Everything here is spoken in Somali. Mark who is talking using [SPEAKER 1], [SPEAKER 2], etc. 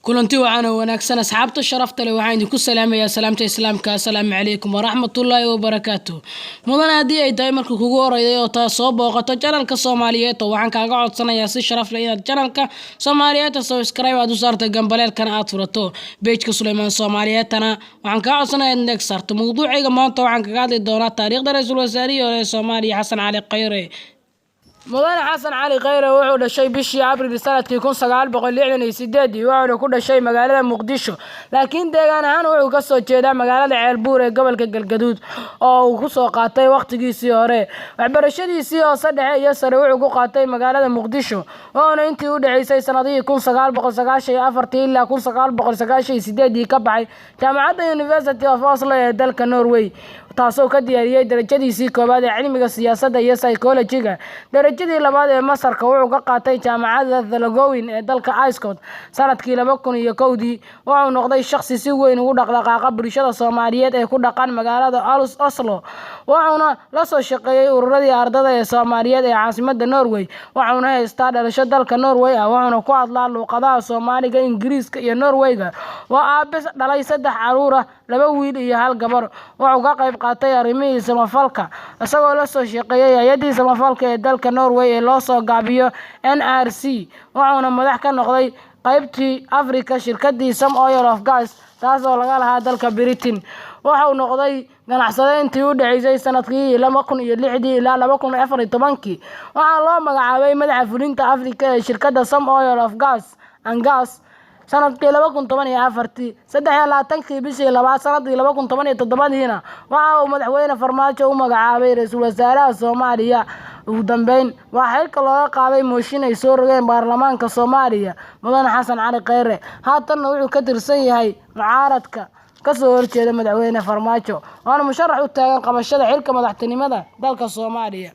[SPEAKER 1] kulanti wacan oo wanaagsan asxaabta sharafta leh waxaan idinku salaamayaa salaamta islaamka assalaamu calaykum waraxmatullaahi wabarakaatuh mudan haddii ay tahay marka kugu horreeyay oo taa soo booqato channelka Soomaaliyeed oo waxaan kaaga codsanayaa si sharaf leh inaad channelka Soomaaliyeed subscribe aad u saarto gambaleelkana aad furato page-ka Suleymaan Soomaaliyeedna waxaan kaa codsanayaa inaad sarto mowduuciga maanta waxaan kaga hadli doonaa taariikhda Ra'iisul Wasaarihii ee Soomaaliya Xasan Cali Khayre مدن حسن علي خيره wuxuu dhashay bishii Abriil sanadkii 1968 wuxuu ku dhashay magaalada Muqdisho laakiin deegaan ahaan wuxuu ka soo jeedaa magaalada Ceelbuur ee gobolka Galgaduud oo uu ku soo qaatay waqtigiisii hore waxbarashadiisii hoose dhexe iyo sare wuxuu ku qaatay magaalada Muqdisho oo intii u dhaxaysay sanadihii 1994 ilaa 1998 ka baxay jaamacadda University of Oslo ee dalka Norway taasoo ka diyaariyay darajadiisii koobaad ee cilmiga siyaasadda iyo psychology-ga darajadii labaad ee masarka wuxuu ka qaatay jaamacadda Thalagowin ee dalka Iceland sanadkii 2001 wuxuu noqday shakhsi si weyn ugu dhaqdhaqaaqa bulshada Soomaaliyeed ee ku dhaqan magaalada Oslo wuxuuna la soo shaqeeyay ururadii ardayda ee Soomaaliyeed ee caasimadda Norway wuxuuna haystaa dhalasho dalka Norway wuxuuna ku hadlaa luqadaha Soomaaliga Ingiriiska iyo Norwayga waa aabe dhalay 3 caruur ah 2 wiil iyo 1 gabar wuxuu ka qayb qaatay arrimihii samafalka isagoo la soo shaqeeyay hay'adii samafalka ee dalka Norway ee loo soo gaabiyo NRC wuxuuna madax ka noqday qaybtii Afrika shirkadii Some Oil of Gas taasoo laga lahaa dalka Britain wuxuu noqday ganacsade intii u dhaxaysay sanadkii 2006 ilaa 2014 waxaa loo magacaabay madaxa fulinta Afrika ee shirkadda Some Oil of Gas and Gas sanadkii 2014 23 bishii labaad sanadkii 2017 waxa uu madaxweyne Farmaajo u magacaabay ra'iisul wasaaraha Soomaaliya ugu dambeyn waxa xilka looga qaaday mooshin ay soo rogeen baarlamaanka Soomaaliya mudan Xasan Cali Khayre haatan wuxuu ka tirsan yahay mucaaradka ka soo horjeeda madaxweyne Farmaajo waana musharax u taagan qabashada xilka madaxtinimada dalka Soomaaliya.